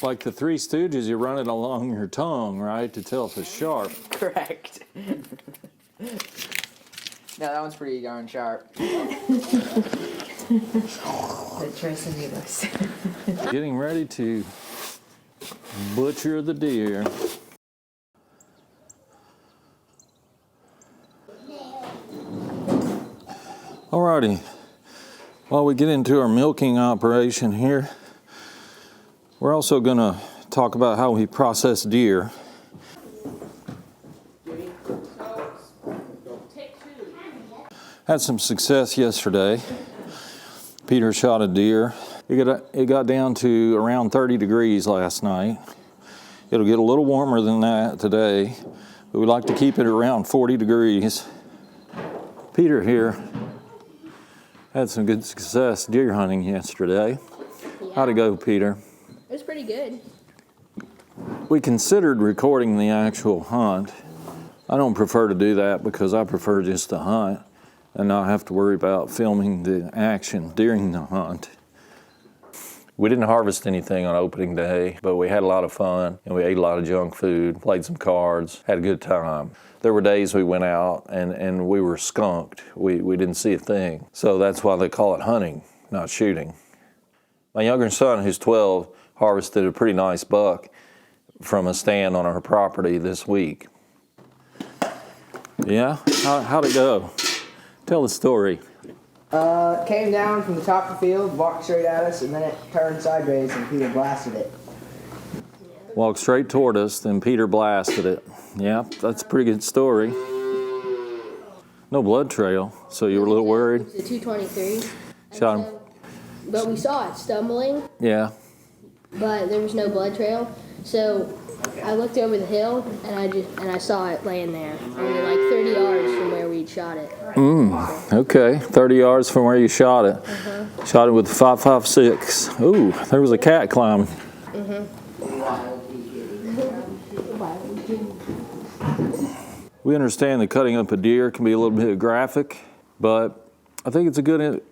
Like the Three Stooges, you run it along your tongue, right, to tell if it's sharp. Correct. No, that one's pretty darn sharp. Let's try some noodles. Getting ready to butcher the deer. Alrighty, while we get into our milking operation here, we're also going to talk about how we process deer. Had some success yesterday. Peter shot a deer. It got down to around 30 degrees last night. It'll get a little warmer than that today, but we like to keep it around 40 degrees. Peter here had some good success deer hunting yesterday. Yeah. How'd it go, Peter? It was pretty good. We considered recording the actual hunt. I don't prefer to do that because I prefer just to hunt and not have to worry about filming the action during the hunt. We didn't harvest anything on opening day, but we had a lot of fun and we ate a lot of junk food, played some cards, had a good time. There were days we went out and we were skunked. We didn't see a thing. So that's why they call it hunting, not shooting. My younger son, who's 12, harvested a pretty nice buck from a stand on our property this week. Yeah? How'd it go? Tell the story. Came down from the top of the field, walked straight at us, and then it turned sideways and Peter blasted it. Walked straight toward us, then Peter blasted it. Yeah, that's a pretty good story. No blood trail, so you were a little worried? The 223. Shot him. But we saw it stumbling, Yeah. but there was no blood trail. So I looked over the hill and I saw it laying there, only like 30 yards from where we'd shot it. Okay, 30 yards from where you shot it. Shot it with the 5.56. Ooh, there was a cat climbing. We understand that cutting up a deer can be a little bit graphic, but I think it's a good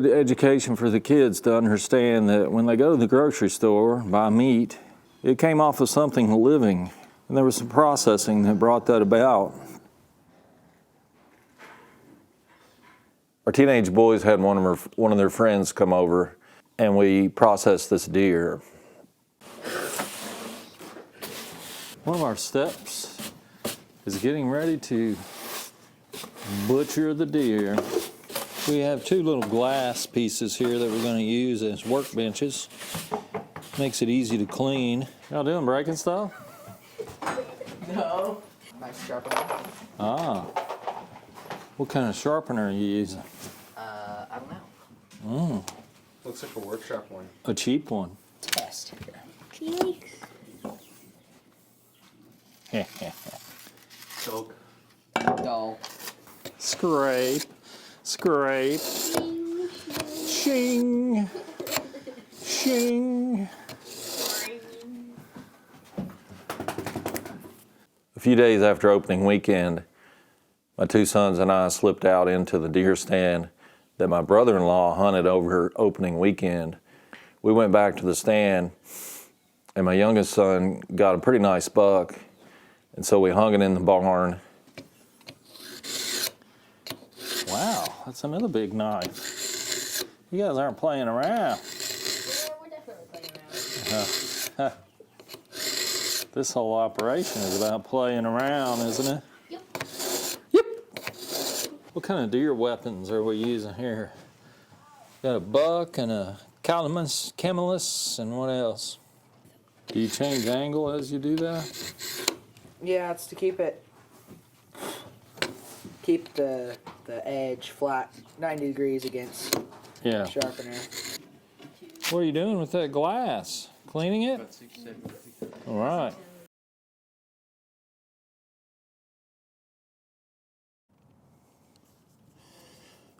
education for the kids to understand that when they go to the grocery store and buy meat, it came off of something living, and there was some processing that brought that about. Our teenage boys had one of their friends come over, and we processed this deer. One of our steps is getting ready to butcher the deer. We have two little glass pieces here that we're going to use as workbenches. Makes it easy to clean. Y'all doing breaking stuff? No. Nice sharpener. Ah. What kind of sharpener are you using? I don't know. Looks like a workshop one. A cheap one. Test. Choke. Dull. Scrape. Scrape. Shing. Shing. A few days after opening weekend, my two sons and I slipped out into the deer stand that my brother-in-law hunted over opening weekend. We went back to the stand, and my youngest son got a pretty nice buck, and so we hung it in the barn. Wow, that's another big knife. You guys aren't playing around. Yeah, we're definitely playing around. This whole operation is about playing around, isn't it? Yep. Yep. What kind of deer weapons are we using here? Got a buck and a camelus, and what else? Do you change angle as you do that? Yeah, it's to keep the edge flat 90 degrees against Yeah. the sharpener. What are you doing with that glass? Cleaning it? All right.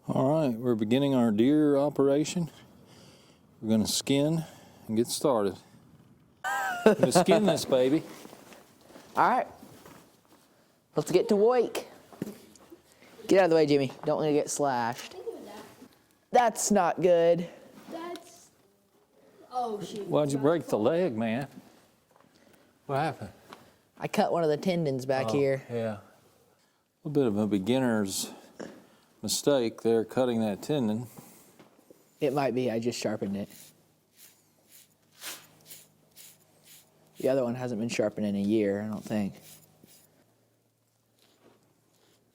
All right, we're beginning our deer operation. We're going to skin and get started. We're going to skin this baby. All right. Let's get to work. Get out of the way, Jimmy. Don't want to get slashed. That's not good. That's a Oh, shoot. Why'd you break the leg, man? What happened? I cut one of the tendons back here. Yeah. A little bit of a beginner's mistake there, cutting that tendon. It might be, I just sharpened it. The other one hasn't been sharpened in a year, I don't think.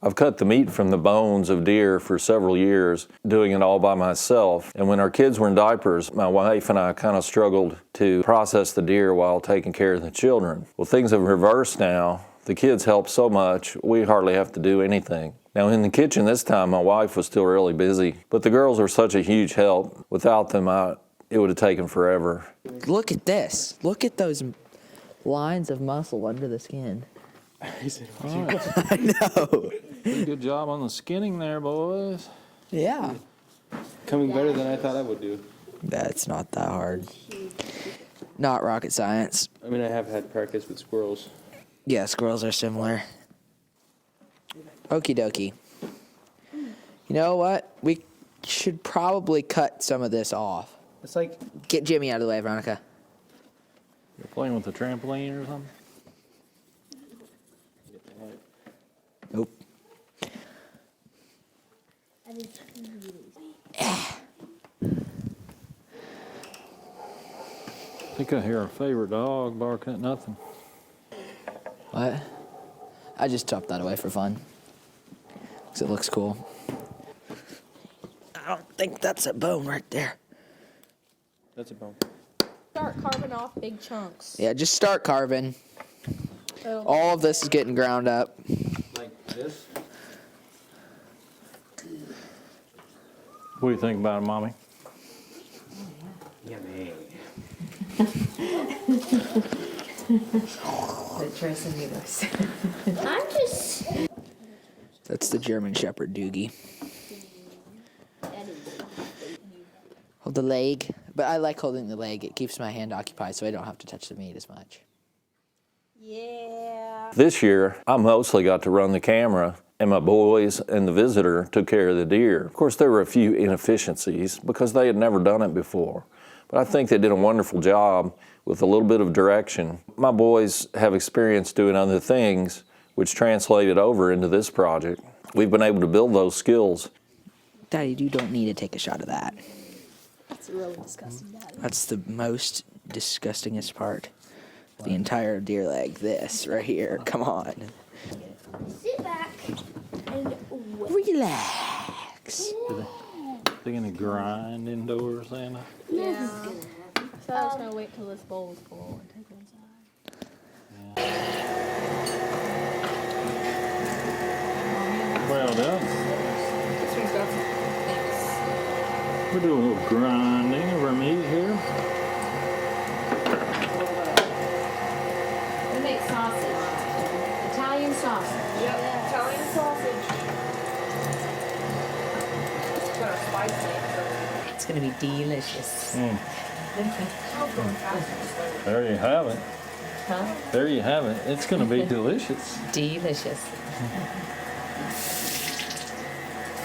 I've cut the meat from the bones of deer for several years, doing it all by myself. And when our kids were in diapers, my wife and I kind of struggled to process the deer while taking care of the children. Well, things have reversed now. The kids help so much, we hardly have to do anything. Now in the kitchen this time, my wife was still really busy, but the girls are such a huge help. Without them, it would have taken forever. Look at this. Look at those lines of muscle under the skin. I know. Pretty good job on the skinning there, boys. Yeah. Coming better than I thought I would do. That's not that hard. Not rocket science. I mean, I have had practice with squirrels. Yeah, squirrels are similar. Okie dokie. You know what? We should probably cut some of this off. It's like, Get Jimmy out of the way, Veronica. You're playing with the trampoline or something? Nope. I think I hear our favorite dog barking at nothing. What? I just chopped that away for fun. Because it looks cool. I don't think that's a bone right there. that's a bone. Start carving off big chunks. Yeah, just start carving. Oh. All of this is getting ground up. Like this? What do you think about it, Mommy? Yummy. The Trace Amigos. I'm just. That's the German Shepherd Doogie. Hold the leg. But I like holding the leg. It keeps my hand occupied so I don't have to touch the meat as much. Yeah. This year, I mostly got to run the camera, and my boys and the visitor took care of the deer. Of course, there were a few inefficiencies because they had never done it before. But I think they did a wonderful job with a little bit of direction. My boys have experience doing other things, which translated over into this project. We've been able to build those skills. Daddy, you don't need to take a shot of that. That's really disgusting, Daddy. That's the most disgustingest part. The entire deer leg. This right here. Come on. Sit back and wait. Relax. They're gonna grind indoors, Anna? Yeah. So I was gonna wait till this bowl is full and take it inside. Well done. This one's got some things. We're doing a little grinding of our meat here. We make sausage. Italian sausage. Yep, Italian sausage. It's got a spice in it, so It's gonna be delicious. There you have it. Huh? There you have it. It's gonna be delicious. Delicious.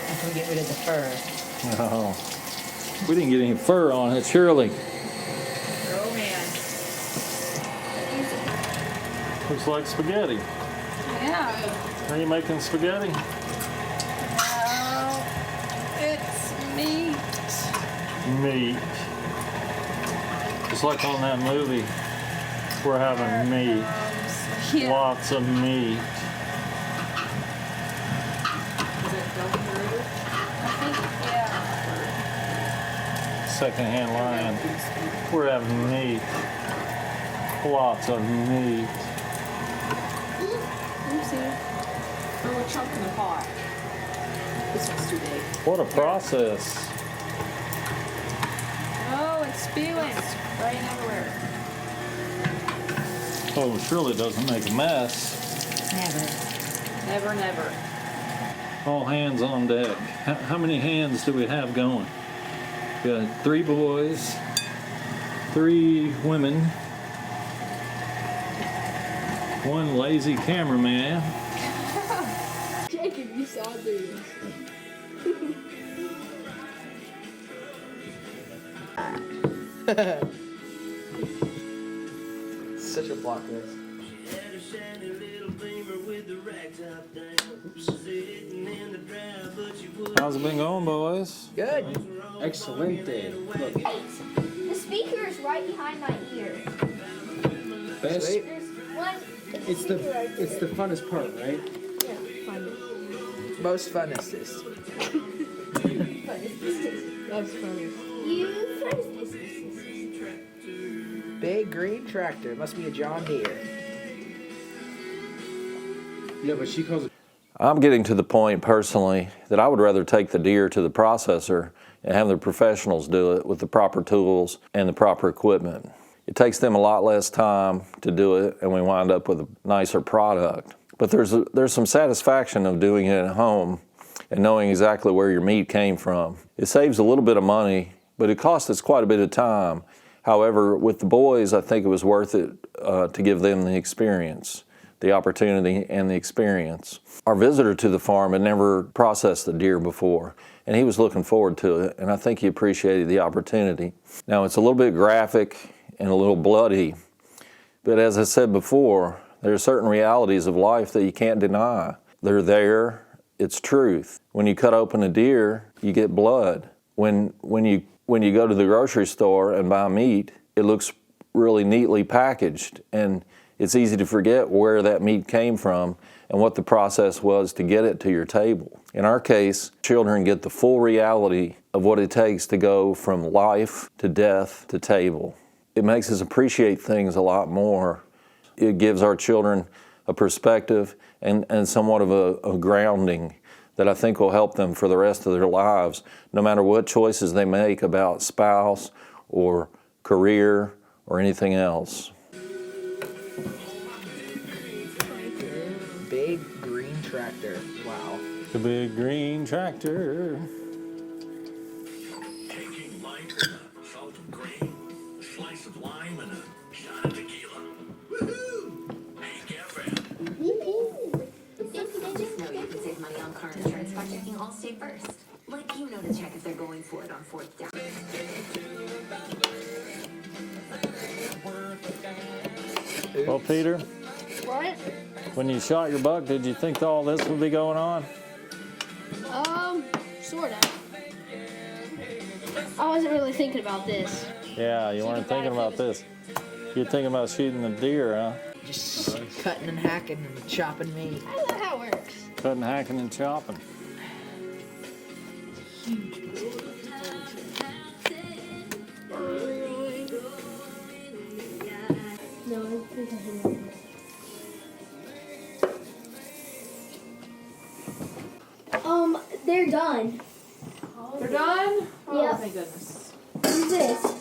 After we get rid of the fur. Oh, we didn't get any fur on it, surely. oh man. Looks like spaghetti. Yeah. Are you making spaghetti? Well, it's meat. Meat. Just like on that movie, we're having meat. Yeah. Lots of meat. Is it done through? I think, yeah. Secondhand line. We're having meat. Lots of meat. Oopsie. Throw a chunk in the pot. This one's too big. What a process. Oh, it's spewing. Spraying everywhere. Oh, it surely doesn't make a mess. Never, never. All hands on deck. How many hands do we have going? We got 3 boys, 3 women, 1 lazy cameraman. Jacob, you saw this. Such a plot twist. How's it been going, boys? Good. Excellent day. Look, The speaker is right behind my ear. best. Sweet. There's one. It's the funnest part, right? Yeah, fun. Most funnest is. That's funny. You first. Big green tractor. Must be a John Deere. Yeah, but she calls it. I'm getting to the point personally that I would rather take the deer to the processor and have the professionals do it with the proper tools and the proper equipment. It takes them a lot less time to do it, and we wind up with a nicer product. But there's some satisfaction of doing it at home and knowing exactly where your meat came from. It saves a little bit of money, but it costs us quite a bit of time. However, with the boys, I think it was worth it to give them the experience, the opportunity and the experience. Our visitor to the farm had never processed the deer before, and he was looking forward to it, and I think he appreciated the opportunity. Now, it's a little bit graphic and a little bloody, but as I said before, there are certain realities of life that you can't deny. They're there, it's truth. When you cut open a deer, you get blood. When you go to the grocery store and buy meat, it looks really neatly packaged, and it's easy to forget where that meat came from and what the process was to get it to your table. In our case, children get the full reality of what it takes to go from life to death to table. It makes us appreciate things a lot more. It gives our children a perspective and somewhat of a grounding that I think will help them for the rest of their lives, no matter what choices they make about spouse or career or anything else. Big green tractor. Wow. The big green tractor. Taking light and a salt of grain, a slice of lime and a shot of tequila. Woohoo! Hey, girlfriend. Just know you can save money on car insurance by checking Allstate first. Like you know to check if they're going for it on 4th down. Well, Peter, What? when you shot your buck, did you think all this would be going on? Sorta. I wasn't really thinking about this. Yeah, you weren't thinking about this. You're thinking about shooting the deer, huh? Just cutting and hacking and chopping meat. I don't know how it works. Cutting, hacking, and chopping. No, I think I hit it. They're done. They're done? Oh, Yep. thank goodness. Who's this?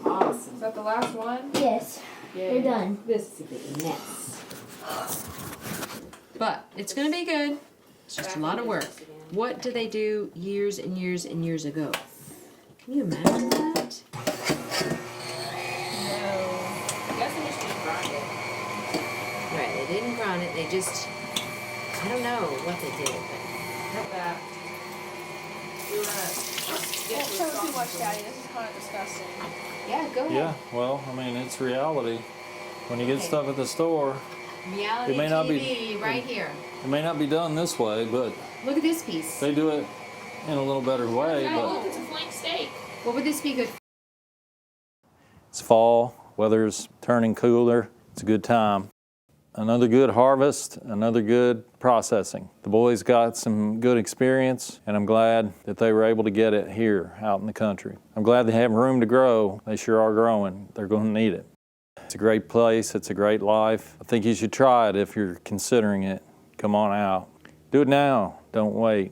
Awesome. Is that the last one? Yes, they're done. This is a big mess. But it's going to be good. It's just a lot of work. What did they do years and years and years ago? Can you imagine that? I guess they just didn't grind it. Right, they didn't grind it. They just, I don't know what they did. Not that. We were gonna get to Don't show too much, Daddy. This is kind of disgusting. But yeah, go ahead. Yeah, well, I mean, it's reality. When you get stuff at the store, Reality It may not be- TV right here. it may not be done this way, but Look at this piece. they do it in a little better way. Oh, But look, it's a flank steak. What would this be good for? it's fall, weather's turning cooler. It's a good time. Another good harvest, another good processing. The boys got some good experience, and I'm glad that they were able to get it here out in the country. I'm glad they have room to grow. They sure are growing. They're going to need it. It's a great place. It's a great life. I think you should try it if you're considering it. Come on out. Do it now. Don't wait.